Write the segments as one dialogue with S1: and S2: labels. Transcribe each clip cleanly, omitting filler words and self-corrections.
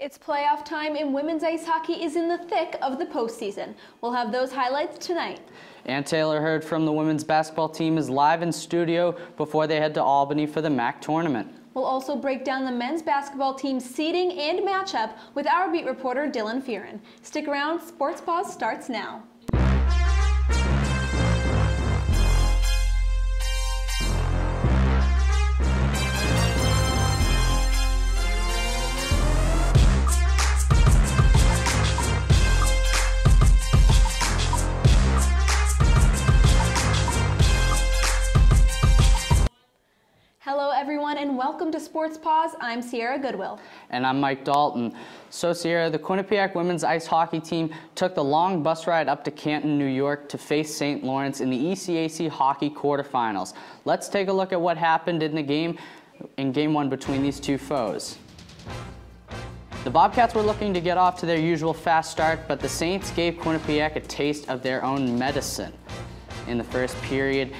S1: It's playoff time and women's ice hockey is in the thick of the postseason. We'll have those highlights tonight.
S2: Ann Taylor Heard from the women's basketball team is live in studio before they head to Albany for the MAC tournament.
S1: We'll also break down the men's basketball team's seeding and matchup with our beat reporter Dylan Fearon. Stick around, Sports Paws starts now. Hello everyone and welcome to Sports Paws. I'm Sierra Goodwill.
S2: And I'm Mike Dalton. So Sierra, the Quinnipiac women's ice hockey team took the long bus ride up to Canton, New York to face St. Lawrence in the ECAC hockey quarterfinals. Let's take a look at what happened in game one between these two foes. The Bobcats were looking to get off to their usual fast start, but the Saints gave Quinnipiac a taste of their own medicine. In the first period,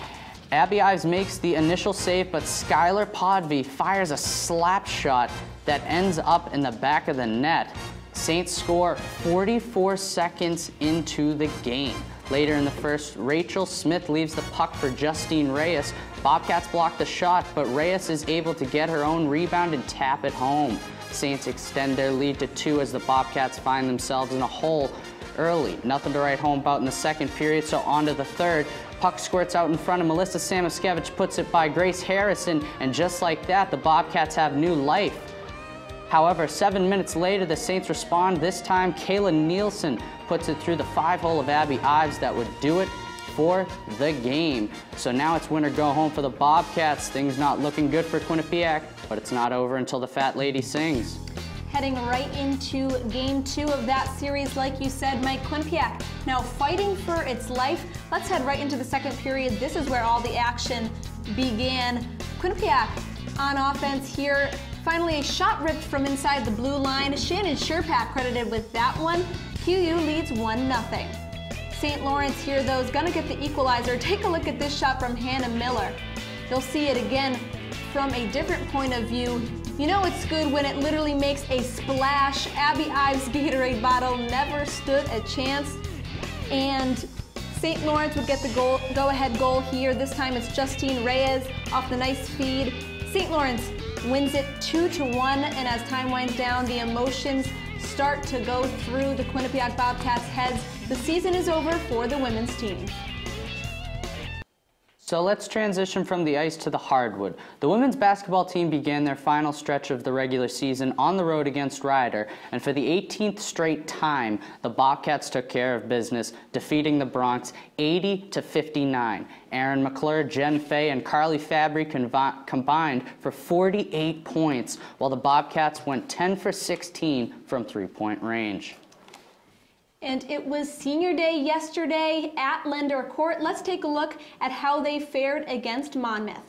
S2: Abby Ives makes the initial save, but Skylar Podvey fires a slap shot that ends up in the back of the net. Saints score 44 seconds into the game. Later in the first, Rachel Smith leaves the puck for Justine Reyes. Bobcats block the shot, but Reyes is able to get her own rebound and tap it home. Saints extend their lead to 2 as the Bobcats find themselves in a hole early. Nothing to write home about in the second period, so on to the third. Puck squirts out in front of Melissa Samoskevich, puts it by Grace Harrison, and just like that, the Bobcats have new life. However, 7 minutes later, the Saints respond. This time, Kayla Nielsen puts it through the 5-hole of Abby Ives that would do it for the game. So now it's win or go home for the Bobcats. Things not looking good for Quinnipiac, but it's not over until the Fat Lady sings.
S1: Heading right into game 2 of that series, like you said, Mike. Quinnipiac now fighting for its life. Let's head right into the second period. This is where all the action began. Quinnipiac on offense here. Finally, a shot ripped from inside the blue line. Shannon Sherpak credited with that one. QU leads 1-0. St. Lawrence here, though, is going to get the equalizer. Take a look at this shot from Hannah Miller. You'll see it again from a different point of view. You know it's good when it literally makes a splash. Abby Ives' Gatorade bottle never stood a chance. And St. Lawrence would get the go-ahead goal here. This time it's Justine Reyes off the nice feed. St. Lawrence wins it 2-1, and as time winds down, the emotions start to go through the Quinnipiac Bobcats' heads. The season is over for the women's team.
S2: So let's transition from the ice to the hardwood. The women's basketball team began their final stretch of the regular season on the road against Rider, and for the 18th straight time, the Bobcats took care of business, defeating the Bronx 80-59. Erin McClure, Jen Fay, and Carly Fabry combined for 48 points, while the Bobcats went 10 for 16 from three-point range.
S1: And it was senior day yesterday at Lender Court. Let's take a look at how they fared against Monmouth.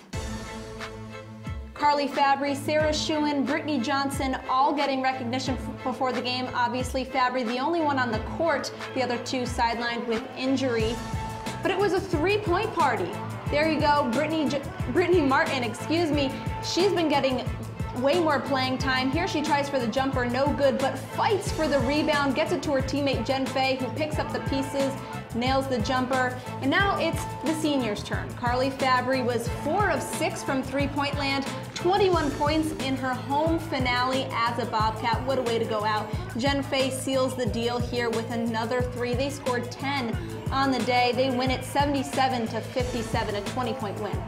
S1: Carly Fabry, Sarah Schuin, Brittany Johnson, all getting recognition before the game. Obviously, Fabry, the only one on the court, the other two sidelined with injury. But it was a three-point party. There you go, Brittany Martin, excuse me. She's been getting way more playing time. Here she tries for the jumper, no good, but fights for the rebound, gets it to her teammate Jen Fay, who picks up the pieces, nails the jumper, and now it's the seniors' turn. Carly Fabry was 4 of 6 from three-point land, 21 points in her home finale as a Bobcat. What a way to go out. Jen Fay seals the deal here with another 3. They scored 10 on the day. They win it 77-57, a 20-point win.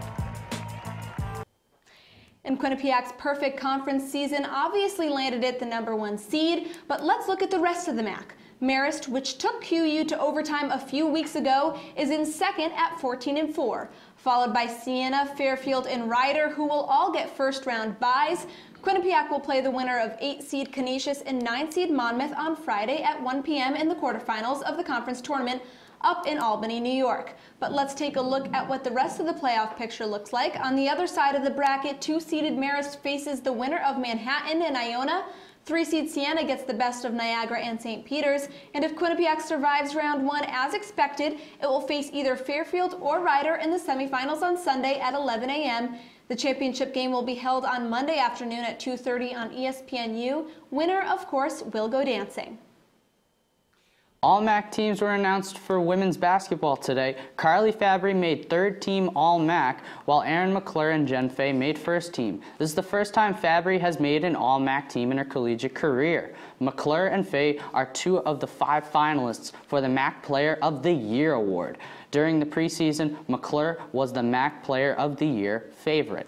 S1: And Quinnipiac's perfect conference season obviously landed it the #1 seed, but let's look at the rest of the MAC. Marist, which took QU to overtime a few weeks ago, is in second at 14-4, followed by Siena, Fairfield, and Rider, who will all get first-round byes. Quinnipiac will play the winner of 8-seed Canisius and 9-seed Monmouth on Friday at 1 p.m. in the quarterfinals of the conference tournament up in Albany, New York. But let's take a look at what the rest of the playoff picture looks like. On the other side of the bracket, 2-seeded Marist faces the winner of Manhattan and Iona. 3-seed Siena gets the best of Niagara and St. Peter's. And if Quinnipiac survives round 1 as expected, it will face either Fairfield or Rider in the semifinals on Sunday at 11 a.m. The championship game will be held on Monday afternoon at 2:30 on ESPNU. Winner, of course, will go dancing.
S2: All-MAC teams were announced for women's basketball today. Carly Fabry made third team All-MAC, while Erin McClure and Jen Fay made first team. This is the first time Fabry has made an All-MAC team in her collegiate career. McClure and Fay are 2 of the 5 finalists for the MAC Player of the Year award. During the preseason, McClure was the MAC Player of the Year favorite.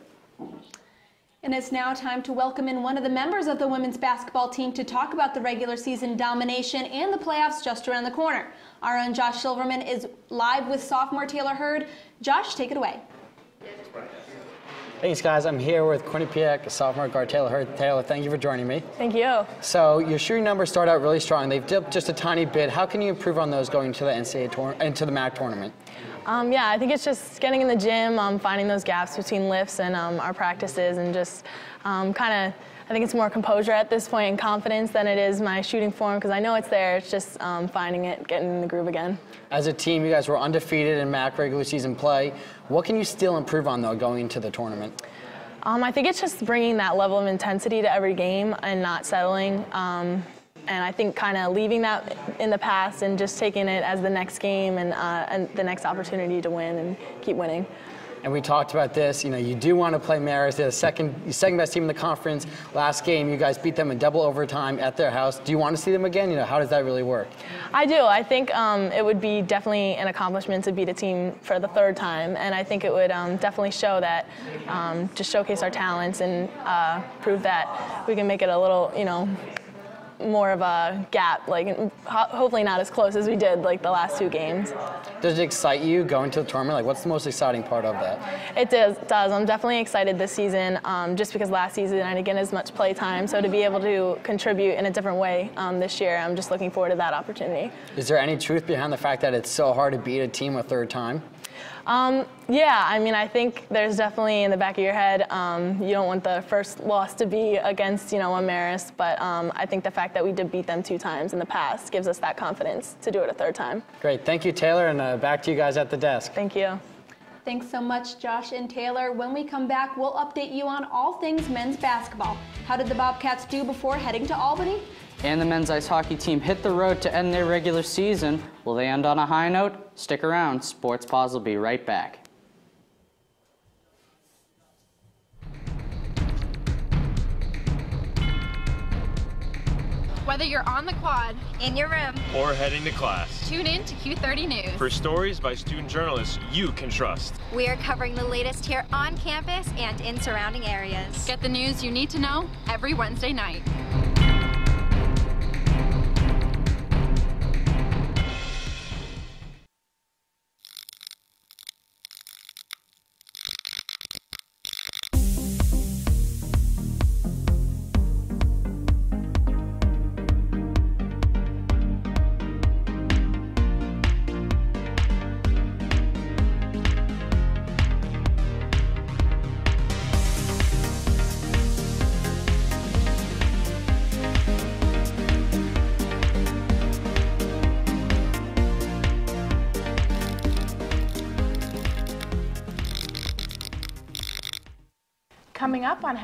S1: And it's now time to welcome in one of the members of the women's basketball team to talk about the regular season domination and the playoffs just around the corner. Our own Josh Silverman is live with sophomore Taylor Hurd. Josh, take it away.
S3: Thanks, guys. I'm here with Quinnipiac sophomore guard Taylor Hurd. Taylor, thank you for joining me.
S4: Thank you.
S3: So your shooting numbers start out really strong. They've dipped just a tiny bit. How can you improve on those going to the into the MAC tournament?
S4: Yeah, I think it's just getting in the gym, finding those gaps between lifts and our practices, and just kind of, I think it's more composure at this point and confidence than it is my shooting form, because I know it's there. It's just finding it, getting in the groove again. As
S3: a team, you guys were undefeated in MAC regular season play. What can you still improve on, though, going into the tournament?
S4: I think it's just bringing that level of intensity to every game and not settling. And I think kind of leaving that in the past and just taking it as the next game and the next opportunity to win and keep winning.
S3: And we talked about this. You know, you do want to play Marist. They're the second best team in the conference. Last game, you guys beat them in double overtime at their house. Do you want to see them again? You know, how does that really work?
S4: I do. I think it would be definitely an accomplishment to beat a team for the 3rd time, and I think it would definitely show that, just showcase our talents and prove that we can make it a little, you know, more of a gap, like hopefully not as close as we did like the last 2 games.
S3: Does it excite you going to the tournament? Like, what's the most exciting part of that?
S4: It does. I'm definitely excited this season, just because last season I didn't get as much play time, so to be able to contribute in a different way this year, I'm just looking forward to that opportunity.
S3: Is there any truth behind the fact that it's so hard to beat a team a 3rd time?
S4: Yeah, I mean, I think there's definitely in the back of your head, you don't want the first loss to be against, you know, a Marist, but I think the fact that we did beat them 2 times in the past gives us that confidence to do it a 3rd time.
S3: Great. Thank you, Taylor, and back to you guys at the desk.
S4: Thank you.
S1: Thanks so much, Josh and Taylor. When we come back, we'll update you on all things men's basketball. How did the Bobcats do before heading to Albany?
S2: And the men's ice hockey team hit the road to end their regular season. Will they end on a high note? Stick around. Sports Paws will be right back.
S5: Whether you're on the quad,
S6: in your room,
S7: or heading to class,
S5: tune in to Q30 News.
S7: For stories by student journalists you can trust.
S6: We are covering the latest here on campus and in surrounding areas.
S5: Get the news you need to know every Wednesday night.
S8: Coming up on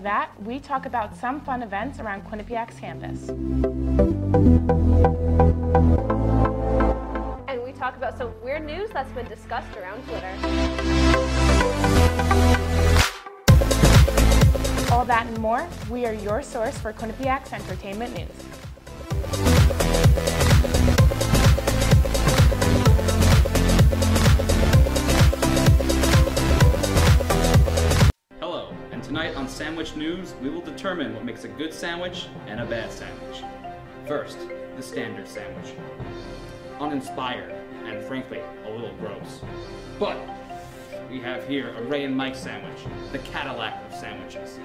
S8: #that, we talk about some fun events around Quinnipiac's campus.
S9: And we talk about some weird news that's been discussed around Twitter.
S8: All that and more, we are your source for Quinnipiac's entertainment news.
S10: Tonight on Sandwich News, we will determine what makes a good sandwich and a bad sandwich. First, the standard sandwich. Uninspired and frankly, a little gross. But we have here a Ray and Mike sandwich, the Cadillac of sandwiches.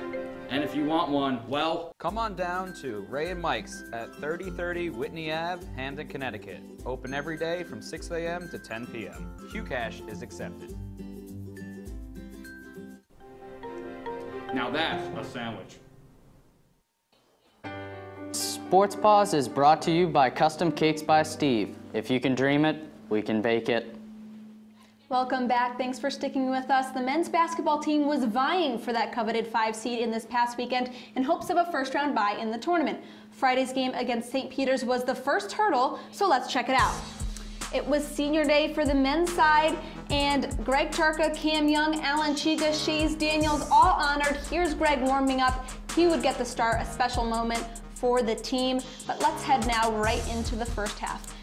S10: And if you want one, well,
S11: come on down to Ray and Mike's at 3030 Whitney Ave, Hamden, Connecticut. Open every day from 6 a.m. to 10 p.m. Qcash is accepted.
S10: Now that's a sandwich.
S2: Sports Paws is brought to you by Custom Cakes by Steve. If you can dream it, we can bake it.
S1: Welcome back. Thanks for sticking with us. The men's basketball team was vying for that coveted 5 seed in this past weekend in hopes of a first-round bye in the tournament. Friday's game against St. Peter's was the first hurdle, so let's check it out. It was senior day for the men's side, and Greg Turka, Cam Young, Alan Chiga, Shays Daniels all honored. Here's Greg warming up. He would get the start, a special moment for the team. But let's head now right into the first half.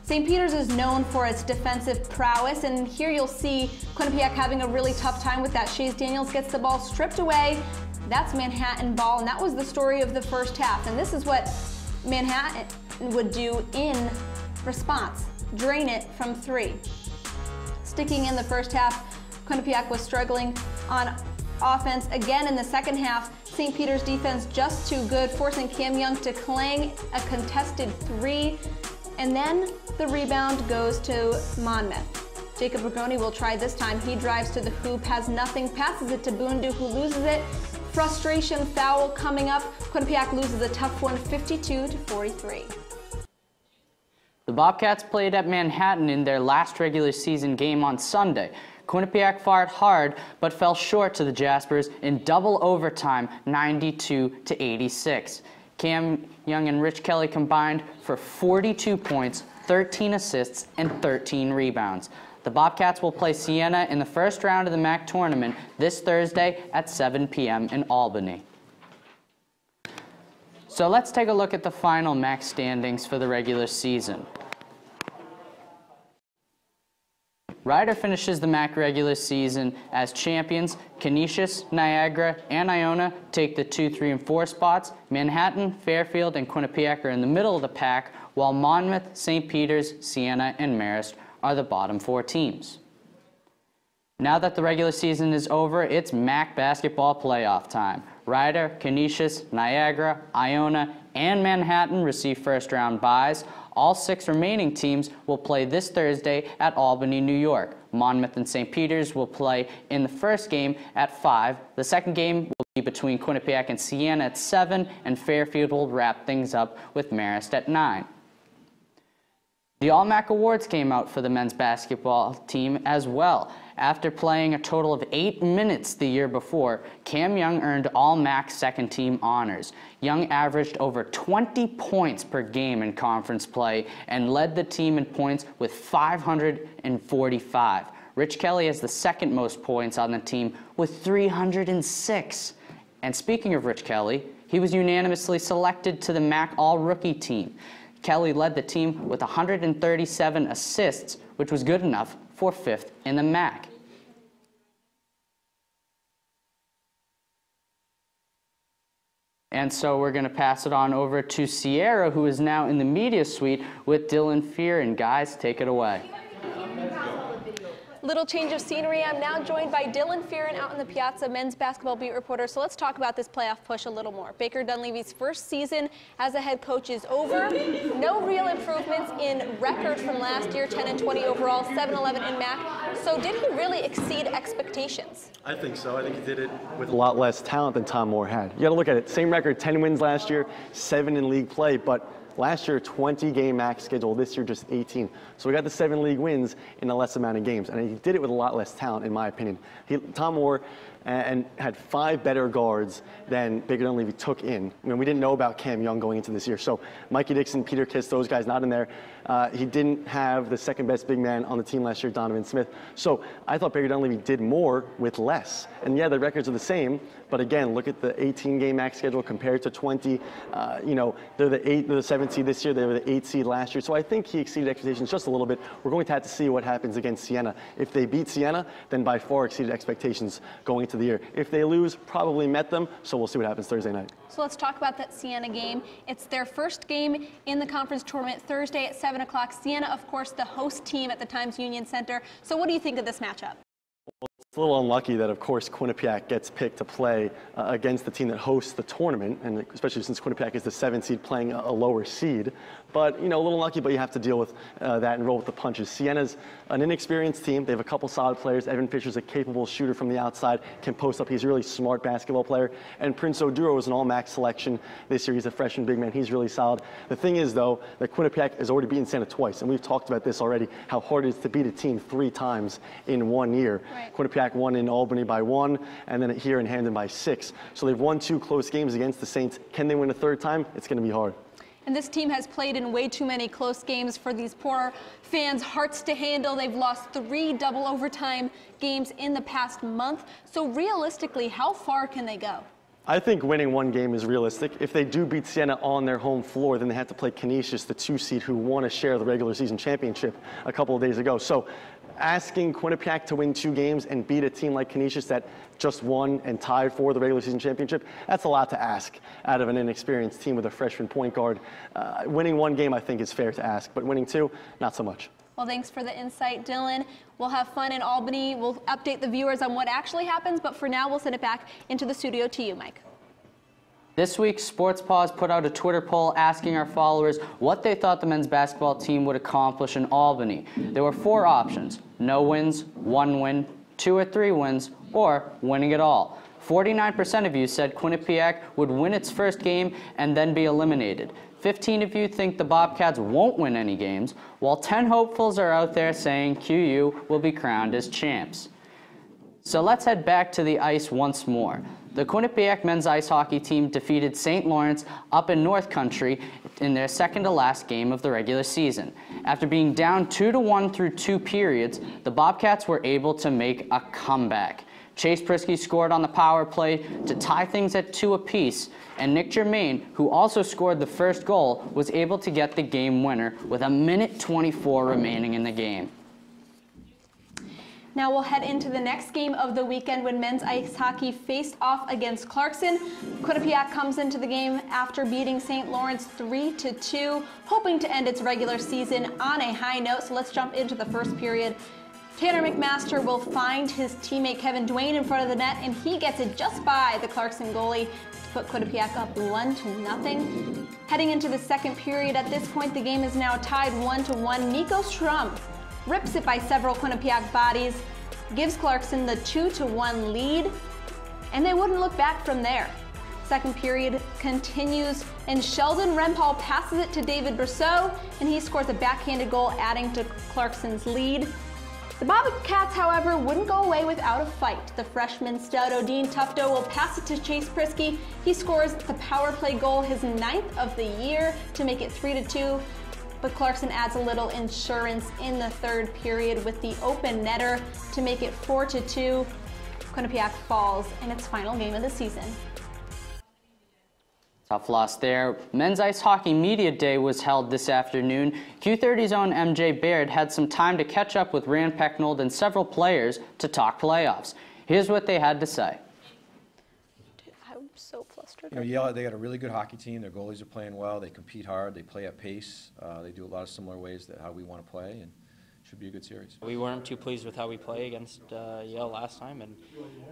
S1: St. Peter's is known for its defensive prowess, and here you'll see Quinnipiac having a really tough time with that. Shays Daniels gets the ball stripped away. That's Manhattan ball, and that was the story of the first half. And this is what Manhattan would do in response. Drain it from 3. Sticking in the first half, Quinnipiac was struggling on offense again in the second half. St. Peter's defense just too good, forcing Cam Young to clang a contested 3. And then the rebound goes to Monmouth. Jacob Bergoni will try this time. He drives to the hoop, has nothing, passes it to Bundu, who loses it. Frustration foul coming up. Quinnipiac loses a tough one, 52-43.
S2: The Bobcats played at Manhattan in their last regular season game on Sunday. Quinnipiac fought hard, but fell short to the Jaspers in double overtime, 92-86. Cam Young and Rich Kelly combined for 42 points, 13 assists, and 13 rebounds. The Bobcats will play Siena in the first round of the MAC tournament this Thursday at 7 p.m. in Albany. So let's take a look at the final MAC standings for the regular season. Rider finishes the MAC regular season as champions. Canisius, Niagara, and Iona take the 2, 3, and 4 spots. Manhattan, Fairfield, and Quinnipiac are in the middle of the pack, while Monmouth, St. Peter's, Siena, and Marist are the bottom 4 teams. Now that the regular season is over, it's MAC basketball playoff time. Rider, Canisius, Niagara, Iona, and Manhattan receive first-round byes. All 6 remaining teams will play this Thursday at Albany, New York. Monmouth and St. Peter's will play in the first game at 5. The second game will be between Quinnipiac and Siena at 7, and Fairfield will wrap things up with Marist at 9. The All-MAC Awards came out for the men's basketball team as well. After playing a total of 8 minutes the year before, Cam Young earned All-MAC second-team honors. Young averaged over 20 points per game in conference play and led the team in points with 545. Rich Kelly has the second most points on the team with 306. And speaking of Rich Kelly, he was unanimously selected to the MAC All-Rookie team. Kelly led the team with 137 assists, which was good enough for 5th in the MAC. And so we're going to pass it on over to Sierra, who is now in the media suite with Dylan Fear. And guys, take it away.
S1: Little change of scenery. I'm now joined by Dylan Fearon out in the Piazza, men's basketball beat reporter. So let's talk about this playoff push a little more. Baker Dunleavy's first season as a head coach is over. No real improvements in records from last year, 10-20 overall, 7-11 in MAC. So did he really exceed expectations?
S12: I think so. I think he did it with a lot less talent than Tom Moore had. You got to look at it. Same record, 10 wins last year, 7 in league play, but last year, 20-game MAC schedule. This year, just 18. So we got the 7 league wins in a less amount of games. And he did it with a lot less talent, in my opinion. Tom Moore and had 5 better guards than Baker Dunleavy took in. I mean, we didn't know about Cam Young going into this year. So Mikey Dixon, Peter Kiss, those guys not in there. He didn't have the second best big man on the team last year, Donovan Smith. So I thought Baker Dunleavy did more with less. And yeah, the records are the same. But again, look at the 18-game MAC schedule compared to 20. You know, they're the 7th seed this year. They were the 8th seed last year. So I think he exceeded expectations just a little bit. We're going to have to see what happens against Siena. If they beat Siena, then by far exceeded expectations going into the year. If they lose, probably met them. So we'll see what happens Thursday night.
S1: So let's talk about that Siena game. It's their first game in the conference tournament Thursday at 7 o'clock. Siena, of course, the host team at the Times Union Center. So what do you think of this matchup?
S12: Well, It's a little unlucky that, of course, Quinnipiac gets picked to play against the team that hosts the tournament, and especially since Quinnipiac is the 7th seed playing a lower seed. But, you know, a little unlucky, but you have to deal with that and roll with the punches. Siena's an inexperienced team. They have a couple solid players. Evan Fisher's a capable shooter from the outside, can post up. He's a really smart basketball player. And Prince Oduro is an all-MAC selection this year. He's a freshman big man. He's really solid. The thing is, though, that Quinnipiac has already beaten Siena twice, and we've talked about this already, how hard it is to beat a team 3 times in 1 year.
S1: Right.
S12: Quinnipiac won in Albany by 1, and then here in Hamden by 6. So they've won 2 close games against the Saints. Can they win a 3rd time? It's going to be hard.
S1: And this team has played in way too many close games for these poor fans' hearts to handle. They've lost 3 double overtime games in the past month. So realistically, how far can they go?
S12: I think winning 1 game is realistic. If they do beat Siena on their home floor, then they have to play Canisius, the 2 seed who won a share of the regular season championship a couple of days ago. So asking Quinnipiac to win 2 games and beat a team like Canisius that just won and tied for the regular season championship, that's a lot to ask out of an inexperienced team with a freshman point guard. Winning 1 game, I think, is fair to ask, but winning 2, not so much.
S1: Well, thanks for the insight, Dylan. We'll have fun in Albany. We'll update the viewers on what actually happens, but for now, we'll send it back into the studio to you, Mike.
S2: This week, Sports Paws put out a Twitter poll asking our followers what they thought the men's basketball team would accomplish in Albany. There were 4 options: no wins, 1 win, 2 or 3 wins, or winning it all. 49% of you said Quinnipiac would win its first game and then be eliminated. 15 of you think the Bobcats won't win any games, while 10 hopefuls are out there saying QU will be crowned as champs. So let's head back to the ice once more. The Quinnipiac men's ice hockey team defeated St. Lawrence up in North Country in their second-to-last game of the regular season. After being down 2-1 through 2 periods, the Bobcats were able to make a comeback. Chase Prisky scored on the power play to tie things at 2 apiece, and Nick Germain, who also scored the first goal, was able to get the game winner with 1:24 remaining in the game.
S1: Now we'll head into the next game of the weekend when men's ice hockey faced off against Clarkson. Quinnipiac comes into the game after beating St. Lawrence 3-2, hoping to end its regular season on a high note. So let's jump into the first period. Tanner McMaster will find his teammate Kevin Duane in front of the net, and he gets it just by the Clarkson goalie to put Quinnipiac up 1-0. Heading into the second period, at this point the game is now tied 1-1. Nico Strum rips it by several Quinnipiac bodies, gives Clarkson the 2-1 lead, and they wouldn't look back from there. Second period continues, and Sheldon Rempal passes it to David Brousseau, and he scores a backhanded goal, adding to Clarkson's lead. The Bobcats, however, wouldn't go away without a fight. The freshman stud Odin Tufto will pass it to Chase Prisky. He scores the power play goal, his 9th of the year, to make it 3-2. But Clarkson adds a little insurance in the third period with the open netter to make it 4-2. Quinnipiac falls in its final game of the season.
S2: Tough loss there. Men's Ice Hockey Media Day was held this afternoon. Q30's own MJ Baird had some time to catch up with Rand Pecknold and several players to talk playoffs. Here's what they had to say.
S1: I'm so flustered.
S13: You know, they got a really good hockey team. Their goalies are playing well. They compete hard. They play at pace. They do a lot of similar ways that how we want to play, and should be a good series.
S14: We weren't too pleased with how we played against Yale last time, and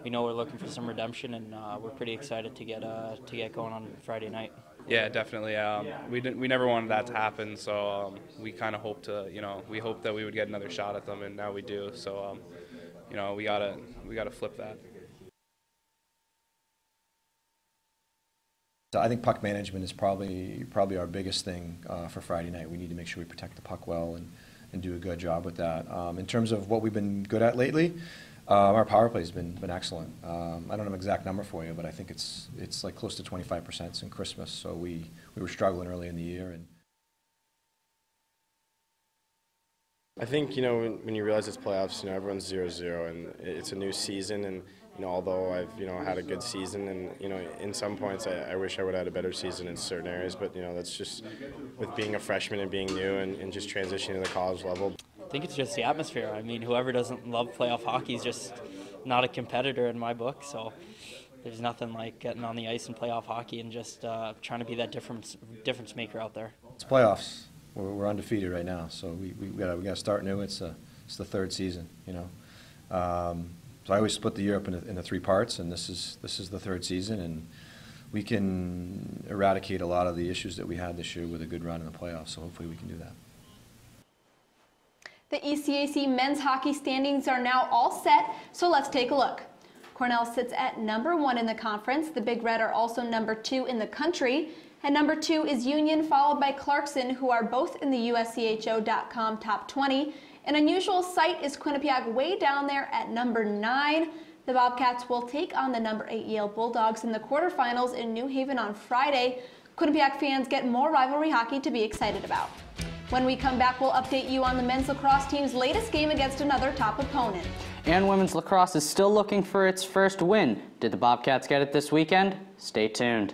S14: we know we're looking for some redemption, and we're pretty excited to get going on Friday night.
S15: Yeah, definitely. We never wanted that to happen, so we kind of hoped to, we hoped that we would get another shot at them, and now we do. So, we gotta flip that.
S13: I think puck management is probably our biggest thing for Friday night. We need to make sure we protect the puck well and do a good job with that. In terms of what we've been good at lately, our power play has been excellent. I don't have an exact number for you, but I think it's like close to 25% since Christmas. So we were struggling early in the year. And
S16: I think, when you realize it's playoffs, everyone's 0-0, and it's a new season, and although I've had a good season, and in some points I wish I would have had a better season in certain areas, but that's just with being a freshman and being new and just transitioning to the college level.
S14: I think it's just the atmosphere. I mean, whoever doesn't love playoff hockey is just not a competitor in my book. So there's nothing like getting on the ice and playoff hockey and just trying to be that difference maker out there.
S13: It's playoffs. We're undefeated right now, so we got to start new. It's the third season, So I always split the year up into 3 parts, and this is the 3rd season, and we can eradicate a lot of the issues that we had this year with a good run in the playoffs. So hopefully we can do that.
S1: The ECAC men's hockey standings are now all set, so let's take a look. Cornell sits at #1 in the conference. The Big Red are also #2 in the country. At #2 is Union, followed by Clarkson, who are both in the USCHO.com top 20. An unusual sight is Quinnipiac way down there at #9. The Bobcats will take on the #8 Yale Bulldogs in the quarterfinals in New Haven on Friday. Quinnipiac fans get more rivalry hockey to be excited about. When we come back, we'll update you on the men's lacrosse team's latest game against another top opponent.
S2: And women's lacrosse is still looking for its first win. Did the Bobcats get it this weekend? Stay tuned.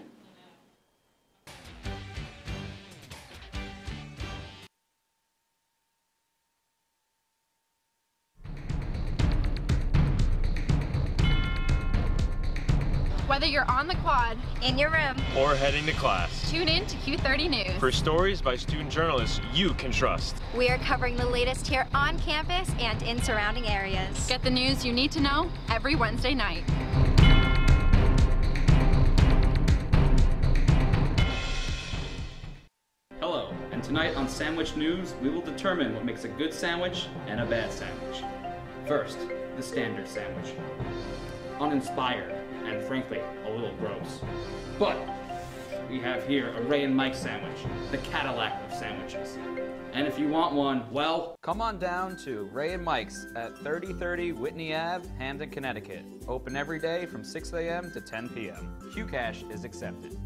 S5: Whether you're on the quad,
S6: in your room,
S7: or heading to class,
S5: tune in to Q30 News.
S7: For stories by student journalists you can trust.
S6: We are covering the latest here on campus and in surrounding areas.
S5: Get the news you need to know every Wednesday night.
S10: Hello, and tonight on Sandwich News, we will determine what makes a good sandwich and a bad sandwich. First, the standard sandwich. Uninspired, and frankly, a little gross. But we have here a Ray and Mike sandwich, the Cadillac of sandwiches. And if you want one, well,
S11: come on down to Ray and Mike's at 3030 Whitney Ave, Hamden, Connecticut. Open every day from 6 a.m. to 10 p.m. Qcash is accepted.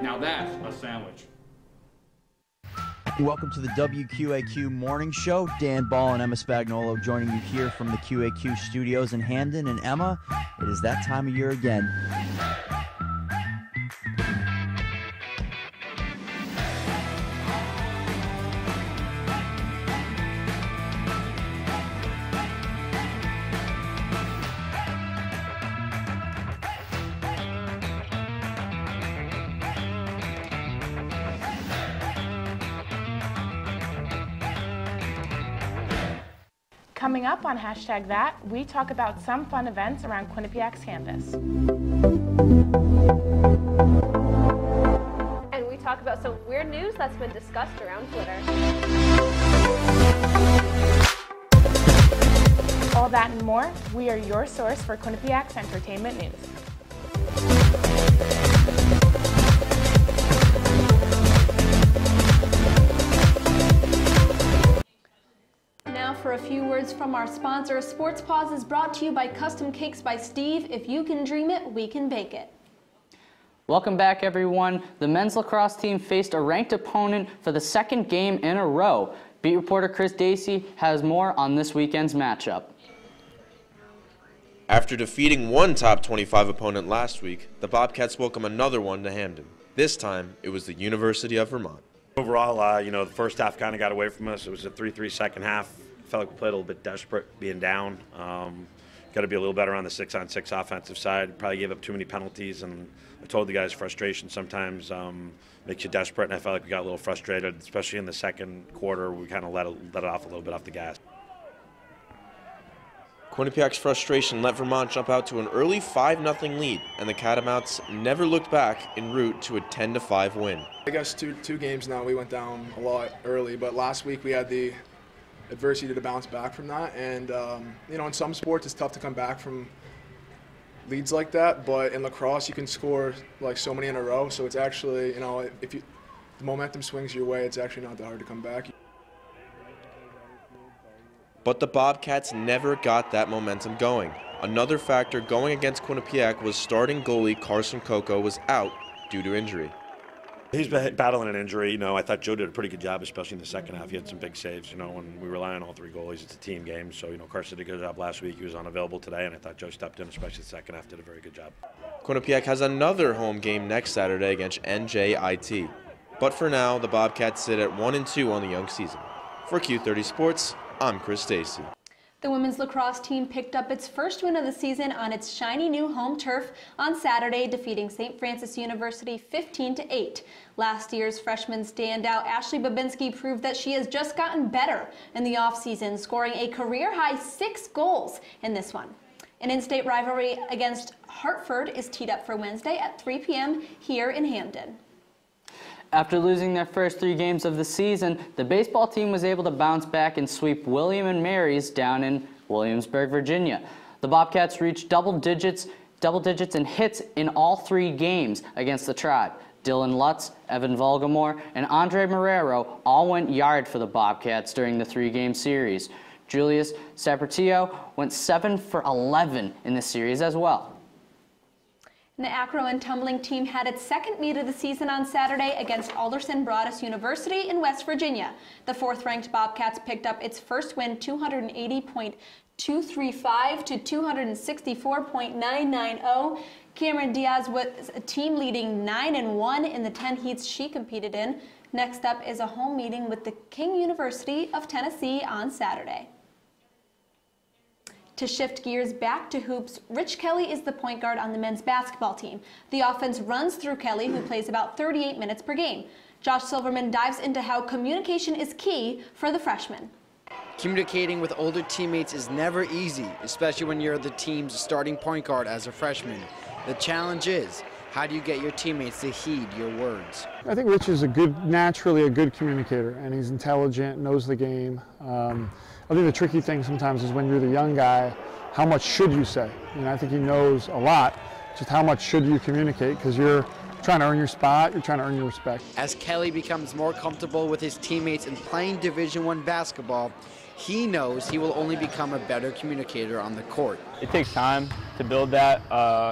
S10: now that's a sandwich.
S17: Welcome to the WQAQ Morning Show. Dan Ball and Emma Spagnolo joining you here from the QAQ studios in Hamden. And Emma, it is that time of year again.
S8: Coming up on #that, we talk about some fun events around Quinnipiac's campus.
S9: And we talk about some weird news that's been discussed around Twitter.
S8: All that and more, we are your source for Quinnipiac's entertainment news.
S1: Now for a few words from our sponsor. Sports Paws is brought to you by Custom Cakes by Steve. If you can dream it, we can bake it.
S2: Welcome back, everyone. The men's lacrosse team faced a ranked opponent for the second game in a row. Beat reporter Chris Dacey has more on this weekend's matchup.
S18: After defeating one top 25 opponent last week, the Bobcats welcome another one to Hamden. This time, it was the University of Vermont.
S19: Overall, the first half kind of got away from us. It was a 3-3 second half. Felt like we played a little bit desperate being down. Got to be a little better on the 6-on-6 offensive side. Probably gave up too many penalties, and I told the guys frustration sometimes makes you desperate, and I felt like we got a little frustrated, especially in the second quarter. We kind of let it off a little bit off the gas.
S18: Quinnipiac's frustration let Vermont jump out to an early 5-0 lead, and the Catamounts never looked back en route to a 10-5 win.
S20: I guess two games now we went down a lot early, but last week we had the adversity to bounce back from that. And in some sports it's tough to come back from leads like that, but in lacrosse you can score like so many in a row. So it's actually, if the momentum swings your way, it's actually not that hard to come back.
S18: But the Bobcats never got that momentum going. Another factor going against Quinnipiac was starting goalie Carson Coco was out due to injury.
S19: He's been battling an injury. I thought Joe did a pretty good job, especially in the second half. He had some big saves. When we rely on all three goalies, it's a team game. So, Carson did a good job last week. He was unavailable today, and I thought Joe stepped in, especially the second half, did a very good job.
S18: Quinnipiac has another home game next Saturday against NJIT. But for now, the Bobcats sit at 1-2 on the young season. For Q30 Sports, I'm Chris Stacey.
S1: The women's lacrosse team picked up its first win of the season on its shiny new home turf on Saturday, defeating St. Francis University 15-8. Last year's freshman standout Ashley Babinski proved that she has just gotten better in the offseason, scoring a career-high 6 goals in this one. An in-state rivalry against Hartford is teed up for Wednesday at 3 p.m. here in Hamden.
S2: After losing their first 3 games of the season, the baseball team was able to bounce back and sweep William and Mary's down in Williamsburg, Virginia. The Bobcats reached double digits in hits in all 3 games against the Tribe. Dylan Lutz, Evan Volgamore, and Andre Marrero all went yard for the Bobcats during the 3-game series. Julius Sapertio went 7 for 11 in the series as well.
S1: The acro tumbling team had its second meet of the season on Saturday against Alderson Broaddus University in West Virginia. The 4th-ranked Bobcats picked up its first win 280.235 to 264.990. Cameron Diaz was a team leading 9-1 in the 10 heats she competed in. Next up is a home meeting with the King University of Tennessee on Saturday. To shift gears back to hoops, Rich Kelly is the point guard on the men's basketball team. The offense runs through Kelly, who plays about 38 minutes per game. Josh Silverman dives into how communication is key for the freshman.
S21: Communicating with older teammates is never easy, especially when you're the team's starting point guard as a freshman. The challenge is, how do you get your teammates to heed your words?
S22: I think Rich is naturally a good communicator, and he's intelligent, knows the game. I think the tricky thing sometimes is when you're the young guy, how much should you say? I think he knows a lot, just how much should you communicate, because you're trying to earn your spot, you're trying to earn your respect.
S21: As Kelly becomes more comfortable with his teammates and playing Division I basketball, he knows he will only become a better communicator on the court.
S23: It takes time to build that.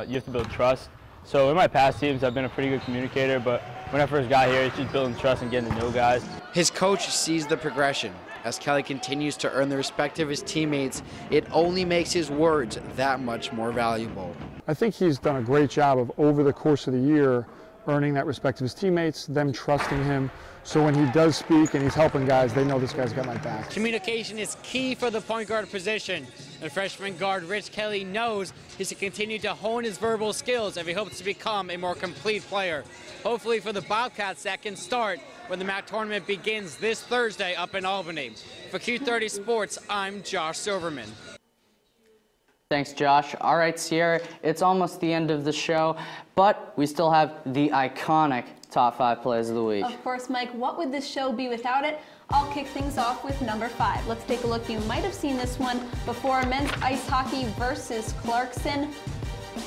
S23: You have to build trust. So in my past teams, I've been a pretty good communicator, but when I first got here, it's just building trust and getting to know guys.
S21: His coach sees the progression. As Kelly continues to earn the respect of his teammates, it only makes his words that much more valuable.
S22: I think he's done a great job of, over the course of the year, earning that respect of his teammates, them trusting him, so when he does speak and he's helping guys, they know this guy's got my back.
S24: Communication is key for the point guard position. The freshman guard Rich Kelly knows he's to continue to hone his verbal skills if he hopes to become a more complete player. Hopefully for the Bobcats, that can start when the MAC tournament begins this Thursday up in Albany. For Q30 Sports, I'm Josh Silverman.
S2: Thanks, Josh. All right, Sierra, it's almost the end of the show, but we still have the iconic top 5 plays of the week.
S1: Of course, Mike, what would this show be without it? I'll kick things off with number 5. Let's take a look. You might have seen this one before. Men's ice hockey versus Clarkson.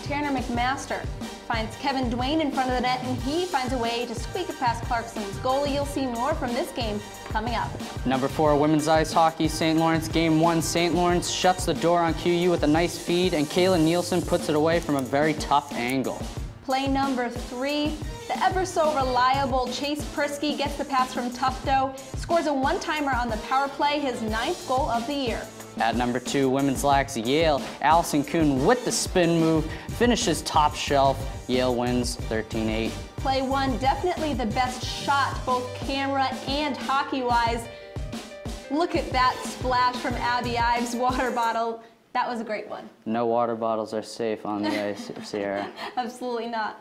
S1: Tanner McMaster finds Kevin Dwayne in front of the net, and he finds a way to squeak it past Clarkson's goalie. You'll see more from this game coming up.
S2: Number 4, women's ice hockey, St. Lawrence, Game 1. St. Lawrence shuts the door on QU with a nice feed, and Kayla Nielsen puts it away from a very tough angle.
S1: Play number 3, the ever-so-reliable Chase Prisky gets the pass from Tufto, scores a one-timer on the power play, his 9th goal of the year.
S2: At number 2, women's lax Yale, Allison Kuhn with the spin move, finishes top shelf. Yale wins 13-8.
S1: Play 1, definitely the best shot, both camera and hockey-wise. Look at that splash from Abby Ives' water bottle. That was a great one.
S2: No water bottles are safe on the ice, Sierra.
S1: Absolutely not.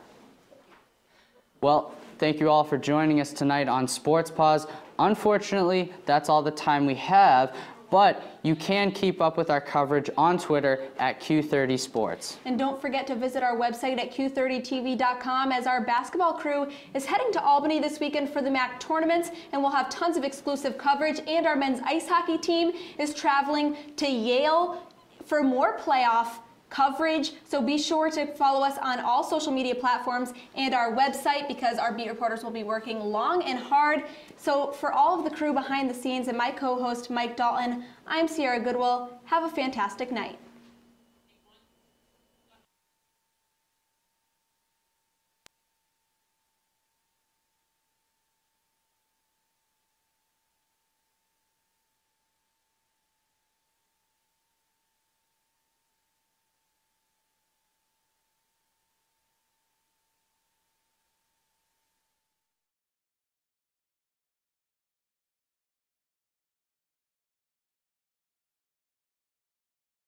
S2: Well, thank you all for joining us tonight on Sports Paws. Unfortunately, that's all the time we have, but you can keep up with our coverage on Twitter at Q30 Sports.
S1: And don't forget to visit our website at Q30TV.com, as our basketball crew is heading to Albany this weekend for the MAC tournaments, and we'll have tons of exclusive coverage. And our men's ice hockey team is traveling to Yale for more playoff coverage, so be sure to follow us on all social media platforms and our website, because our beat reporters will be working long and hard. So for all of the crew behind the scenes and my co-host Mike Dalton, I'm Sierra Goodwill. Have a fantastic night.